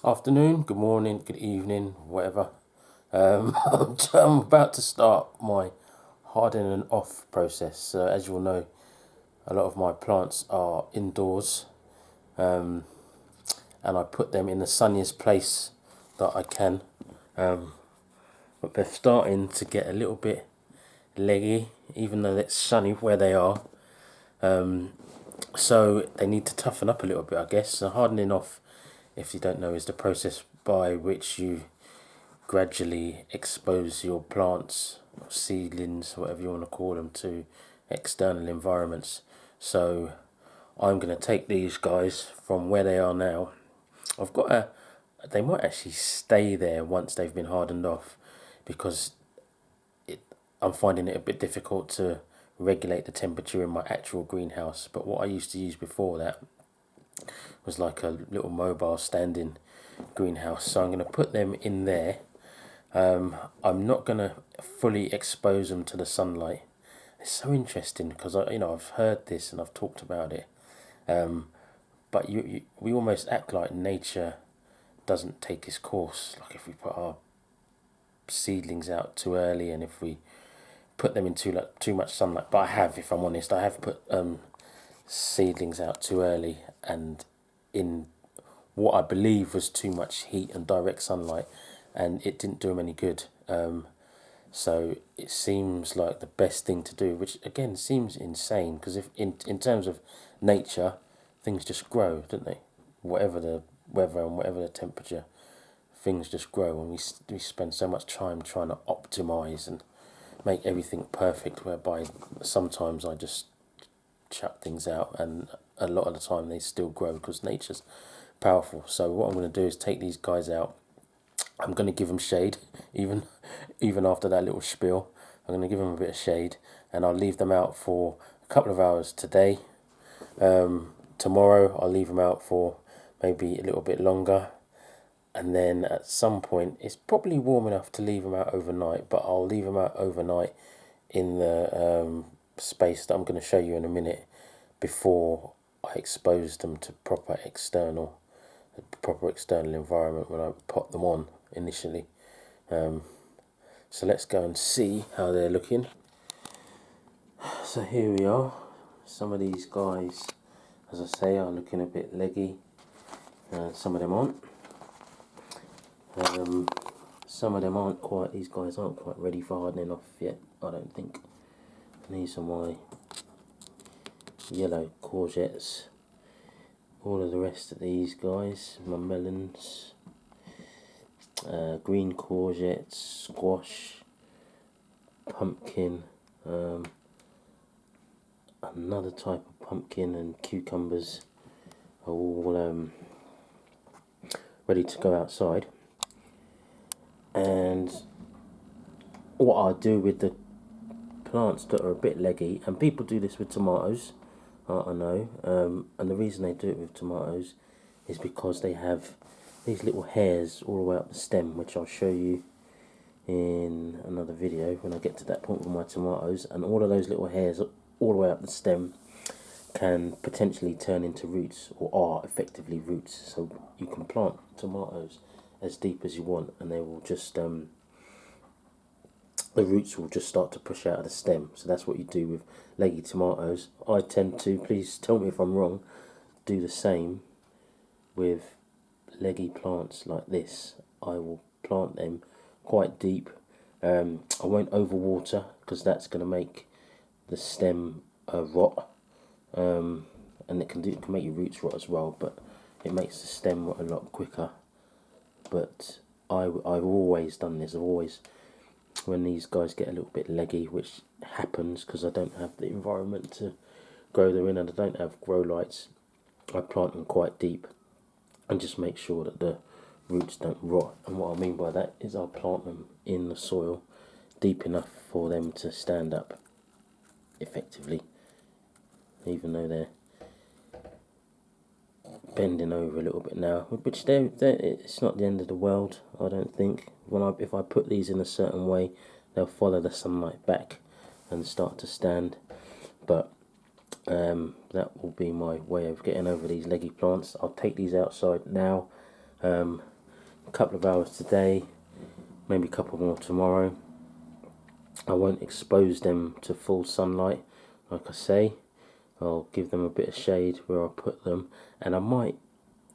Afternoon, good morning, good evening, whatever. I'm about to start my hardening off process. As you all know, a lot of my plants are indoors, and I put them in the sunniest place that I can. But they're starting to get a little bit leggy, even though it's sunny where they are. So they need to toughen up a little bit, I guess. So hardening off, if you don't know, is the process by which you gradually expose your plants, seedlings, whatever you want to call them, to external environments. So I'm going to take these guys from where they are now. I've got a, they might actually stay there once they've been hardened off, because it, I'm finding it a bit difficult to regulate the temperature in my actual greenhouse. But what I used to use before that was like a little mobile standing greenhouse. So I'm going to put them in there. I'm not going to fully expose them to the sunlight. It's so interesting because I've heard this and I've talked about it, but we almost act like nature doesn't take its course. Like if we put our seedlings out too early, and if we put them in too much sunlight. But I have, if I'm honest, I have put seedlings out too early and in what I believe was too much heat and direct sunlight, and it didn't do them any good. So it seems like the best thing to do, which again seems insane, because if in terms of nature, things just grow, don't they? Whatever the weather and whatever the temperature, things just grow, and we spend so much time trying to optimize and make everything perfect, whereby sometimes I just chuck things out, and a lot of the time they still grow because nature's powerful. So what I'm going to do is take these guys out. I'm going to give them shade, even after that little spiel. I'm going to give them a bit of shade, and I'll leave them out for a couple of hours today. Tomorrow I'll leave them out for maybe a little bit longer, and then at some point it's probably warm enough to leave them out overnight. But I'll leave them out overnight in the space that I'm going to show you in a minute, before I expose them to proper external environment when I pop them on initially. So let's go and see how they're looking. So here we are. Some of these guys, as I say, are looking a bit leggy. Some of them aren't. Some of them aren't quite. These guys aren't quite ready for hardening off yet, I don't think. And these are my yellow courgettes. All of the rest of these guys, my melons, green courgettes, squash, pumpkin, another type of pumpkin, and cucumbers are all ready to go outside. And what I do with the plants that are a bit leggy, and people do this with tomatoes, I know, and the reason they do it with tomatoes is because they have these little hairs all the way up the stem, which I'll show you in another video when I get to that point with my tomatoes. And all of those little hairs all the way up the stem can potentially turn into roots, or are effectively roots. So you can plant tomatoes as deep as you want, and they will just the roots will just start to push out of the stem. So that's what you do with leggy tomatoes. I tend to, please tell me if I'm wrong, do the same with leggy plants like this. I will plant them quite deep. I won't overwater, because that's going to make the stem rot, and it can make your roots rot as well, but it makes the stem rot a lot quicker. But I've always done this. I've always, when these guys get a little bit leggy, which happens because I don't have the environment to grow them in, and I don't have grow lights, I plant them quite deep and just make sure that the roots don't rot. And what I mean by that is I'll plant them in the soil deep enough for them to stand up effectively, even though they're bending over a little bit now, which it's not the end of the world, I don't think. If I put these in a certain way, they'll follow the sunlight back and start to stand. But that will be my way of getting over these leggy plants. I'll take these outside now. a couple of hours today, maybe a couple more tomorrow. I won't expose them to full sunlight, like I say. I'll give them a bit of shade where I put them, and I might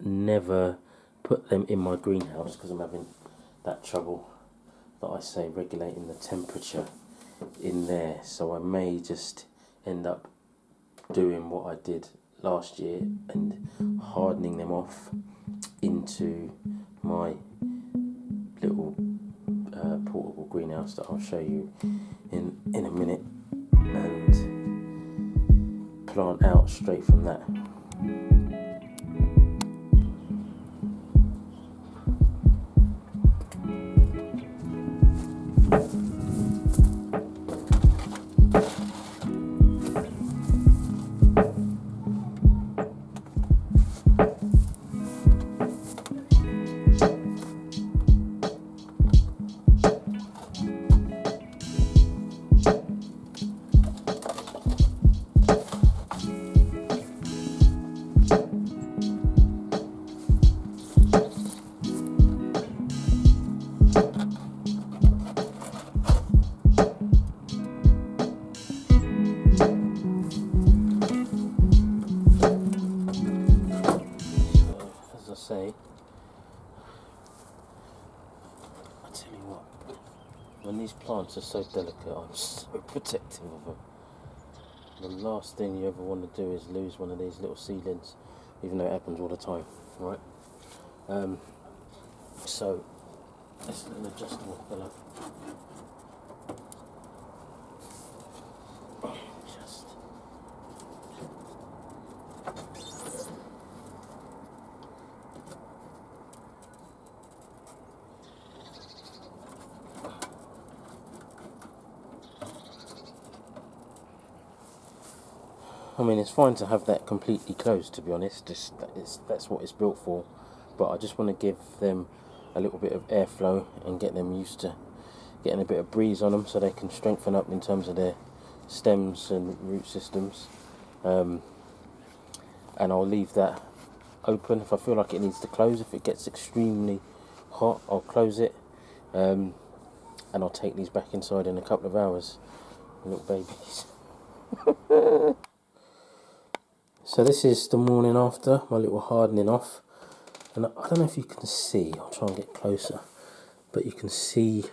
never put them in my greenhouse because I'm having that trouble that I say regulating the temperature in there. So I may just end up doing what I did last year and hardening them off into my little portable greenhouse that I'll show you in a minute, and plant out straight from that. As I say, I tell you what, when these plants are so delicate, I'm so protective of them. The last thing you ever want to do is lose one of these little seedlings, even though it happens all the time, right? So, this little adjustable fella, just I mean, it's fine to have that completely closed, to be honest. That's what it's built for. But I just want to give them a little bit of airflow and get them used to getting a bit of breeze on them so they can strengthen up in terms of their stems and root systems. And I'll leave that open if I feel like it needs to close. If it gets extremely hot, I'll close it. And I'll take these back inside in a couple of hours. Little babies. So this is the morning after, my little hardening off. And I don't know if you can see, I'll try and get closer, but you can see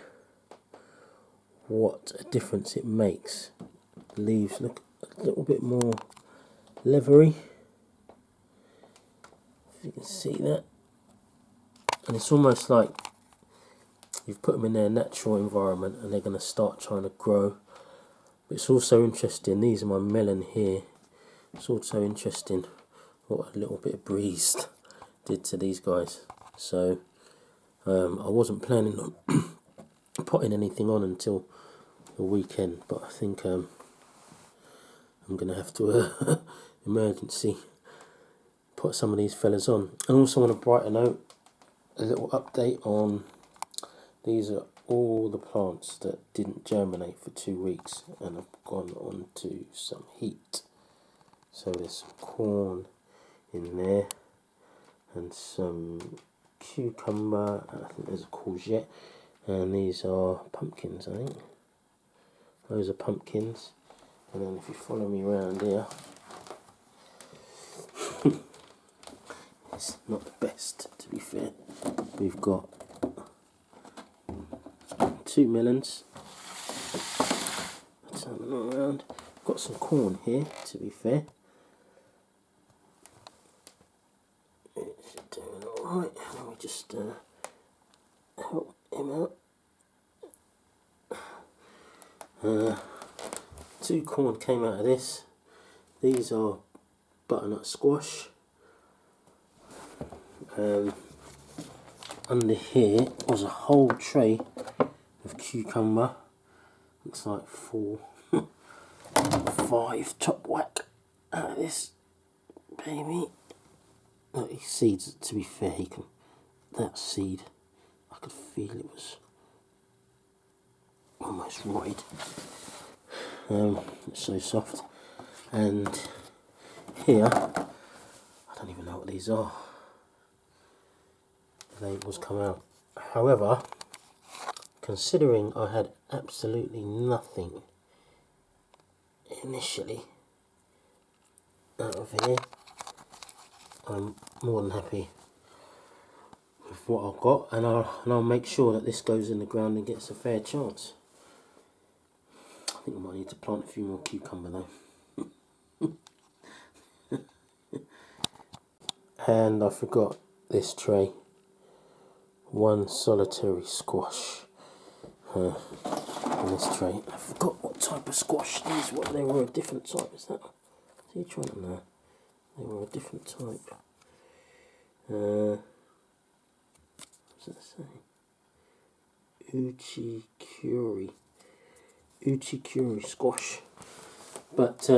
what a difference it makes. The leaves look a little bit more leathery, if you can see that. And it's almost like you've put them in their natural environment and they're going to start trying to grow. But it's also interesting, these are my melon here. It's also interesting what a little bit of breeze did to these guys. So I wasn't planning on putting anything on until the weekend, but I think I'm going to have to emergency put some of these fellas on. And also on a brighter note, a little update on, these are all the plants that didn't germinate for 2 weeks and have gone on to some heat. So there's some corn in there and some cucumber, I think there's a courgette, and these are pumpkins, I think. Those are pumpkins. And then if you follow me around here, it's not the best, to be fair. We've got 2 melons. Turn them around. Got some corn here, to be fair. It's doing alright. Let me just help him out. 2 corn came out of this. These are butternut squash. Under here was a whole tray of cucumber. Looks like 4, 5 top whack out of this baby. Look, these seeds, to be fair, that seed, I could feel it was almost rotted. It's so soft. And here, I don't even know what these are. labels come out. However, considering I had absolutely nothing initially out of here, I'm more than happy with what I've got, and I'll make sure that this goes in the ground and gets a fair chance. I think I might need to plant a few more cucumber though. And I forgot this tray. One solitary squash in this tray. I forgot what type of squash these were. They were a different type. Is that? Are you trying to know? They were a different type. What does that say? Uchikuri squash. But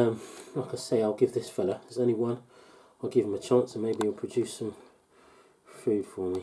like I say, I'll give this fella, there's only one, I'll give him a chance and maybe he'll produce some food for me.